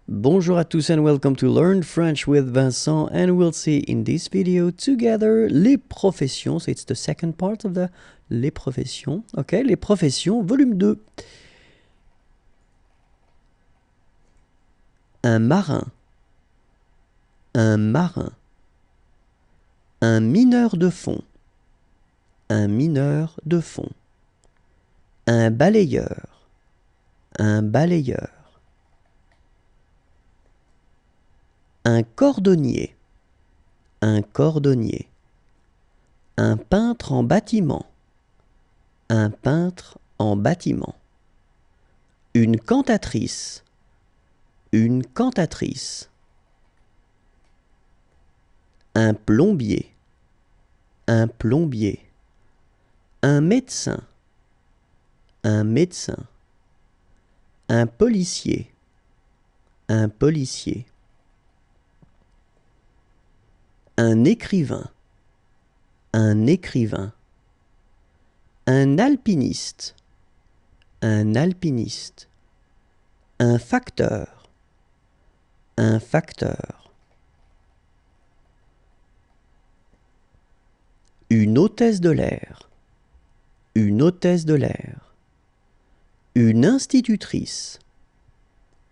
Bonjour à tous and welcome to Learn French with Vincent, and we'll see in this video together les professions. So it's the second part of the les professions. Okay, les professions, volume 2. Un marin. Un marin. Un mineur de fond. Un mineur de fond. Un balayeur. Un balayeur. Un cordonnier. Un cordonnier. Un peintre en bâtiment. Un peintre en bâtiment. Une cantatrice. Une cantatrice. Un plombier. Un plombier. Un médecin. Un médecin. Un policier. Un policier. Un écrivain. Un écrivain. Un alpiniste. Un alpiniste. Un facteur. Un facteur. Une hôtesse de l'air. Une hôtesse de l'air. Une institutrice.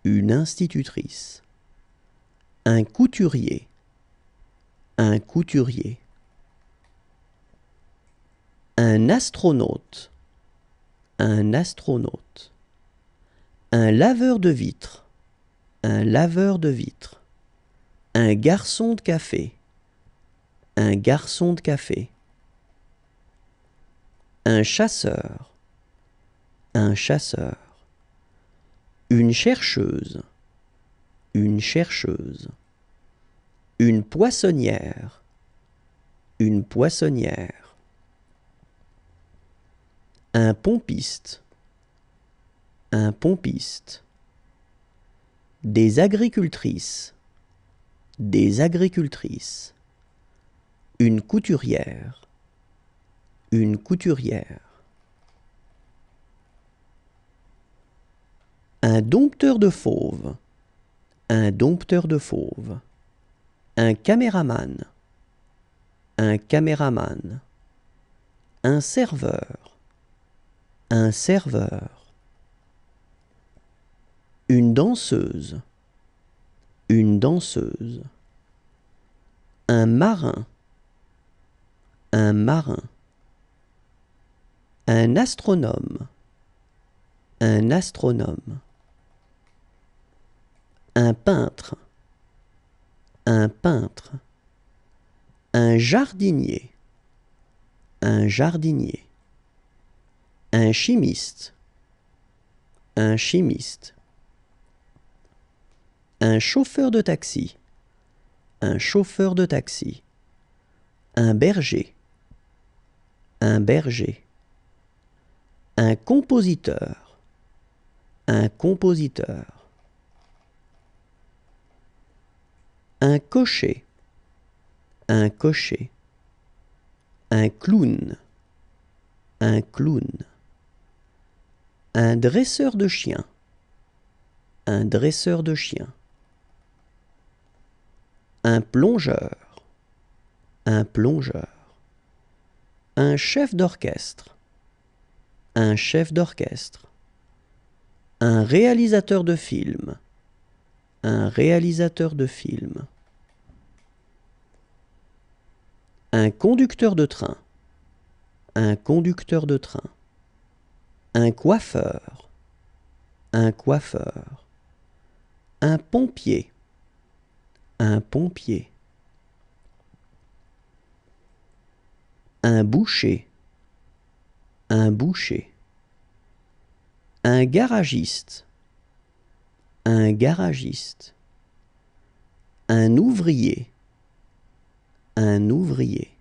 Une institutrice. Un couturier. Un couturier. Un astronaute. Un astronaute. Un laveur de vitres. Un laveur de vitres. Un garçon de café. Un garçon de café. Un chasseur. Un chasseur. Une chercheuse. Une chercheuse. Une poissonnière. Une poissonnière. Un pompiste. Un pompiste. Des agricultrices. Des agricultrices. Une couturière. Une couturière. Un dompteur de fauves. Un dompteur de fauves. Un caméraman. Un caméraman. Un serveur. Un serveur. Une danseuse. Une danseuse. Un marin. Un marin. Un astronome. Un astronome. Un peintre. Un peintre. Un jardinier. Un jardinier. Un chimiste. Un chimiste. Un chauffeur de taxi. Un chauffeur de taxi. Un berger. Un berger. Un compositeur. Un compositeur. Un cocher. Un cocher. Un clown. Un clown. Un dresseur de chien. Un dresseur de chien. Un plongeur. Un plongeur. Un chef d'orchestre. Un chef d'orchestre. Un réalisateur de film. Un réalisateur de film. Un conducteur de train. Un conducteur de train. Un coiffeur. Un coiffeur. Un pompier. Un pompier. Un boucher. Un boucher. Un garagiste. Un garagiste. Un ouvrier. Un ouvrier.